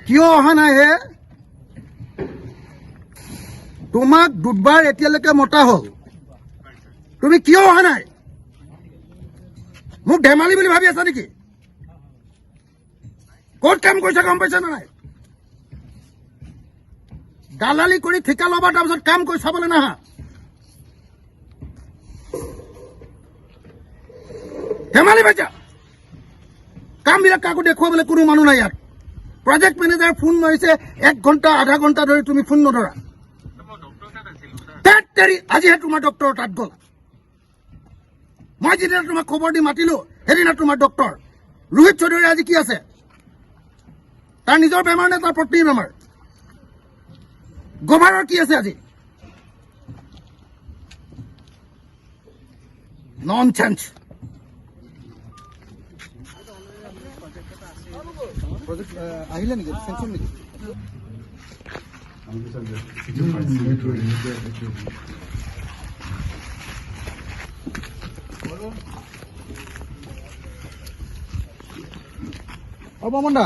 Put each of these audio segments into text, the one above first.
কিয় অহা নাই হে? তোমাক দুবাৰ এতিয়ালৈকে মতা হ'ল, তুমি কিয় অহা নাই? মোক ধেমালি বুলি ভাবি আছা নেকি? ক'ত কাম কৰিছা গম পাইছা নে নাই? দালালি কৰি ঠিকা ল'বা, তাৰপিছত কাম কৰি চাবলৈ নাহা। ধেমালি পাইছা? কামবিলাক কাকো দেখুৱাবলৈ কোনো মানুহ নাই ইয়াত। প্ৰজেক্ট মেনেজাৰ ফোন মাৰিছে, 1 ঘণ্টা আধা ঘণ্টা ধৰি তুমি ফোন নধৰা। আজিহে তোমাৰ ডক্টৰ তাত গ'ল। মই যিদিনা তোমাক খবৰ দি মাতিলো সেইদিনা তোমাৰ ডক্টৰ ৰোহিত চৌধুৰী আজি কি আছে? তাৰ নিজৰ বেমাৰ নে তাৰ পত্নীৰ বেমাৰ? গভাৰৰ কি আছে আজি? ননচেন্স। আহিলে নেকি? চেংচন নেকি? বামন দা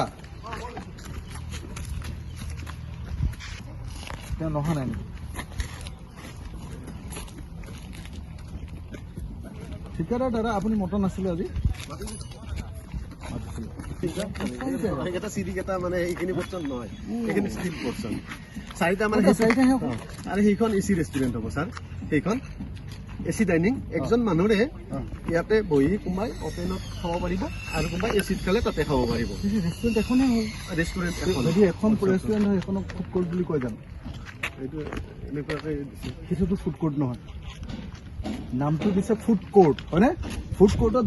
তেওঁ নহা নাই নেকি? ঠিকাদাৰ দাদা আপুনি মতা নাছিলে আজি? এটা চিৰি কেইটা মানে এইখিনি পৰ্যন্ত নহয়, এইখিনি ষ্টিল পৰ্চন 4টা মানে আৰু সেইখন এচি ৰেষ্টুৰেণ্ট হ'ব ছাৰ। সেইখন এচি ডাইনিং, একজন মানুহৰে ইয়াতে বহি কোনোবাই অপেনত খাব পাৰিব আৰু কোনোবাই এচিত খালে তাতে খাব পাৰিব। ৰেষ্টুৰেণ্ট এখনেই হ'ল। ৰেষ্টুৰেণ্ট যদি এখন ৰেষ্টুৰেণ্ট হয় এখনক ফুড কোৰ্ট বুলি কয় জানো? এইটো এনেকুৱাকৈ সেইটোতো ফুড কোৰ্ট নহয়, নামটো দিছে ফুড কোৰ্ট, হয়নে? ফুড কোৰ্টত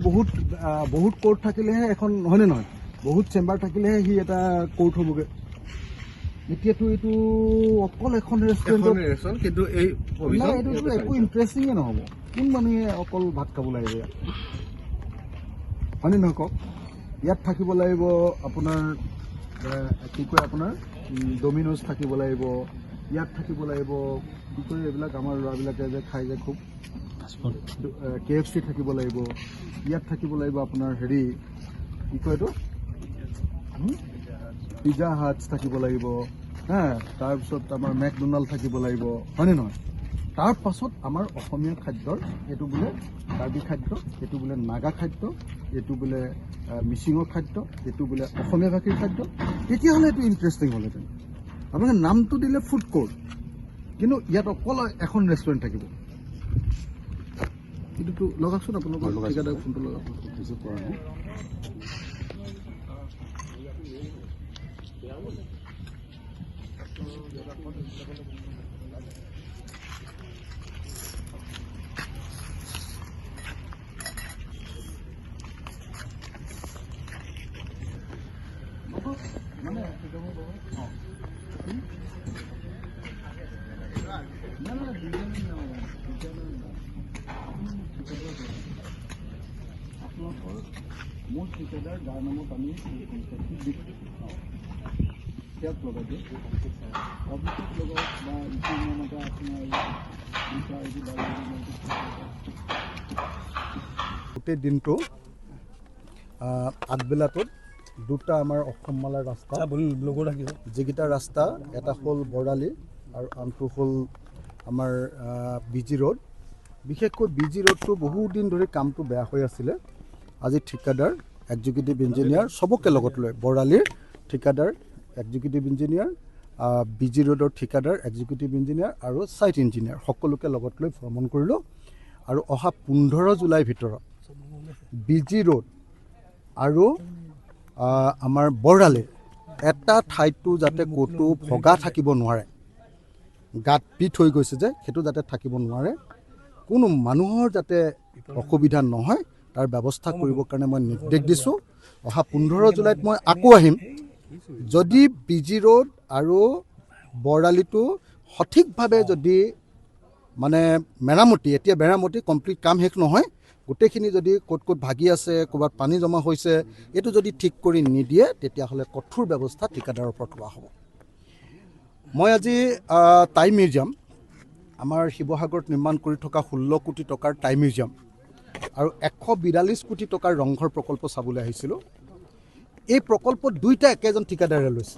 বহুত কোৰ্ট থাকিলেহে এখন, হয়নে নহয়? বহুত চেম্বাৰ থাকিলেহে সি এটা কোৰ্ট হ'বগৈ। এতিয়াতো এইটো অকল এখন ৰেষ্টুৰেণ্ট, কিন্তু এই এইটোতো একো ইণ্টাৰেষ্টিঙে নহ'ব। কোন মানুহে অকল ভাত খাব লাগিব ইয়াত, হয়নে নহয় কওক? ইয়াত থাকিব লাগিব আপোনাৰ কি কয় আপোনাৰ ডমিন'জ থাকিব লাগিব, ইয়াত থাকিব লাগিব কি কয় এইবিলাক আমাৰ ল'ৰাবিলাকে যে খাই যে খুব KFC থাকিব লাগিব, ইয়াত থাকিব লাগিব আপোনাৰ হেৰি কি কয় এইটো পিজ্জা হাট থাকিব লাগিব, তাৰপিছত আমাৰ মেকডোনাল্ড থাকিব লাগিব, হয়নে নহয়? তাৰ পাছত আমাৰ অসমীয়া খাদ্যৰ এইটো বোলে কাৰ্বি খাদ্য, এইটো বোলে নাগা খাদ্য, এইটো বোলে মিচিঙৰ খাদ্য, এইটো বোলে অসমীয়া ভাষীৰ খাদ্য। তেতিয়াহ'লে এইটো ইণ্টাৰেষ্টিং হ'লহেঁতেন। আপোনালোকে নামটো দিলে ফুড কোৰ্ট, কিন্তু ইয়াত অকল এখন ৰেষ্টুৰেণ্ট থাকিব। এইটোতো লগাওকচোন আপোনালোকৰ ঠিকাদাৰ ফোনটো লগাওক। পৰা নাই মানে আপোনালোকৰ মোৰ ঠিকাদাৰ যাৰ নামত আমি ইয়াত লগাই দিওঁ, অফিচত লগাওক বা ইটো নামতে আপোনাৰ গোটেই দিনটো আগবেলাটোত দুটা আমাৰ অসমমালাৰ ৰাস্তা যিকেইটা ৰাস্তা, এটা হ'ল বৰালি আৰু আনটো হ'ল আমাৰ BG ৰোড। বিশেষকৈ BG ৰোডটো বহুত দিন ধৰি কামটো বেয়া হৈ আছিলে। আজি ঠিকাদাৰ, এক্সিকিউটিভ ইঞ্জিনিয়াৰ চবকে লগত লৈ, বৰালিৰ ঠিকাদাৰ এক্সিকিউটিভ ইঞ্জিনিয়াৰ, BG ৰোডৰ ঠিকাদাৰ এক্সিকিউটিভ ইঞ্জিনিয়াৰ আৰু ছাইট ইঞ্জিনিয়াৰ সকলোকে লগত লৈ ভ্ৰমণ কৰিলোঁ। আৰু অহা 15 জুলাইৰ ভিতৰত BG ৰোড আৰু আমাৰ বৰালিৰ এটা ঠাইতো যাতে ক'তো ভগা থাকিব নোৱাৰে, গাঁত পিট হৈ গৈছে যে সেইটো যাতে থাকিব নোৱাৰে, কোনো মানুহৰ যাতে অসুবিধা নহয় তাৰ ব্যৱস্থা কৰিবৰ কাৰণে মই নিৰ্দেশ দিছোঁ। অহা 15 জুলাইত মই আকৌ আহিম। যদি BG ৰোড আৰু বৰালিটো সঠিকভাৱে যদি মানে মেৰামতি, এতিয়া মেৰামতি কমপ্লিট কাম শেষ নহয়, গোটেইখিনি যদি ক'ত ক'ত ভাগি আছে, ক'ৰবাত পানী জমা হৈছে, এইটো যদি ঠিক কৰি নিদিয়ে তেতিয়াহ'লে কঠোৰ ব্যৱস্থা ঠিকাদাৰৰ ওপৰত লোৱা হ'ব। মই আজি টাই মিউজিয়াম, আমাৰ শিৱসাগৰত নিৰ্মাণ কৰি থকা 16 কোটি টকাৰ টাই মিউজিয়াম আৰু 142 কোটি টকাৰ ৰংঘৰ প্ৰকল্প চাবলৈ আহিছিলোঁ। এই প্ৰকল্প দুইটা একেজন ঠিকাদাৰে লৈছে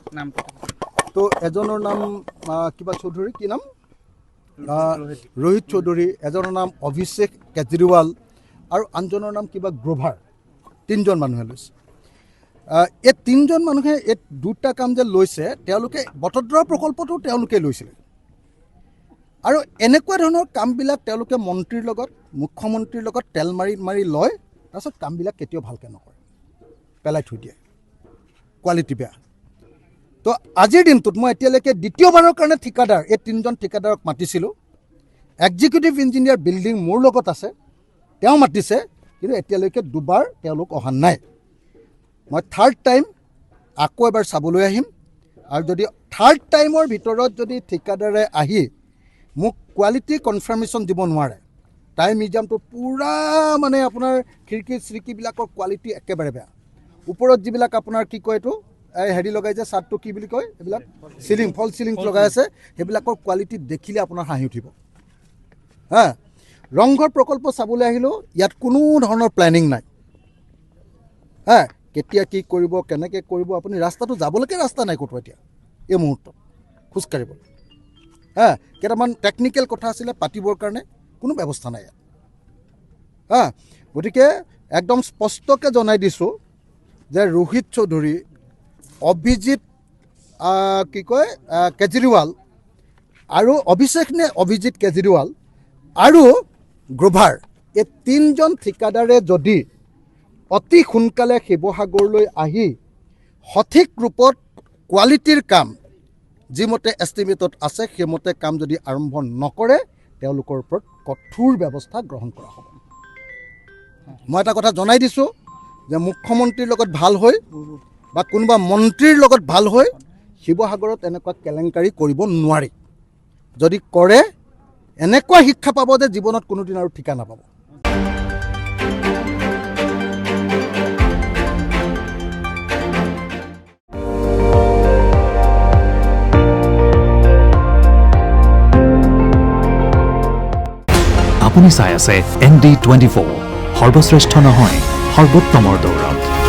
তো এজনৰ নাম কিবা চৌধুৰী কি নাম ৰোহিত চৌধুৰী এজনৰ নাম অভিষেক কেজৰিৱাল আৰু আনজনৰ নাম কিবা গ্ৰোভাৰ তিনিজন মানুহে লৈছে এই তিনিজন মানুহে এই দুটা কাম যে লৈছে তেওঁলোকে বটদ্ৰৱা প্ৰকল্পটো তেওঁলোকে লৈছিলে আৰু এনেকুৱা ধৰণৰ কামবিলাক তেওঁলোকে মন্ত্ৰীৰ লগত মুখ্যমন্ত্ৰীৰ লগত তেল মাৰি লয় তাৰপিছত কামবিলাক কেতিয়াও ভালকৈ নকৰে পেলাই থৈ দিয়ে কোৱালিটি বেয়া তো আজিৰ দিনটোত মই এতিয়ালৈকে দ্বিতীয়বাৰৰ কাৰণে ঠিকাদাৰ এই তিনিজন ঠিকাদাৰক মাতিছিলোঁ এক্সিকিউটিভ ইঞ্জিনিয়াৰ বিল্ডিং মোৰ লগত আছে তেওঁ মাতিছে কিন্তু এতিয়ালৈকে দুবাৰ তেওঁলোক অহা নাই মই থাৰ্ড টাইম আকৌ এবাৰ চাবলৈ আহিম আৰু যদি থাৰ্ড টাইমৰ ভিতৰত যদি ঠিকাদাৰে আহি মোক কোৱালিটি কনফাৰ্মেশ্যন দিব নোৱাৰে টাই মিউজিয়ামটো পূৰা মানে আপোনাৰ খিৰিকী চিৰিকীবিলাকৰ কোৱালিটি একেবাৰে বেয়া ওপৰত যিবিলাক আপোনাৰ কি কয় এইটো এই হেৰি লগাই যে চাৰ্টটো কি বুলি কয় এইবিলাক চিলিং ফল চিলিং লগাই আছে সেইবিলাকৰ কোৱালিটি দেখিলে আপোনাৰ হাঁহি উঠিব হা ৰংঘৰ প্ৰকল্প চাবলৈ আহিলেও ইয়াত কোনো ধৰণৰ প্লেনিং নাই হা কেতিয়া কি কৰিব কেনেকৈ কৰিব আপুনি ৰাস্তাটো যাবলৈকে ৰাস্তা নাই ক'তো এতিয়া এই মুহূৰ্তত খোজকাঢ়িব হা কেইটামান টেকনিকেল কথা আছিলে পাতিবৰ কাৰণে কোনো ব্যৱস্থা নাই ইয়াত হা গতিকে একদম স্পষ্টকৈ জনাই দিছোঁ যে ৰোহিত চৌধুৰী অভিজিত কি কয় কেজৰিৱাল আৰু অভিষেক নে অভিজিত কেজৰিৱাল আৰু গ্ৰোভাৰ এই তিনিজন ঠিকাদাৰে যদি অতি সোনকালে শিৱসাগৰলৈ আহি সঠিক ৰূপত কোৱালিটিৰ কাম যিমতে এষ্টিমেটত আছে সেইমতে কাম যদি আৰম্ভ নকৰে তেওঁলোকৰ ওপৰত কঠোৰ ব্যৱস্থা গ্ৰহণ কৰা হ'ব মই এটা কথা জনাই দিছোঁ যে মুখ্যমন্ত্ৰীৰ লগত ভাল হৈ বা কোনোবা মন্ত্ৰীৰ লগত ভাল হৈ শিৱসাগৰত এনেকুৱা কেলেংকাৰী কৰিব নোৱাৰি যদি কৰে এনেকুৱা শিক্ষা পাব যে জীৱনত কোনোদিন আৰু ঠিকা নাপাব আপুনি চাই আছে ND24 সৰ্বশ্ৰেষ্ঠ নহয় সৰ্বোত্তমৰ দৌৰত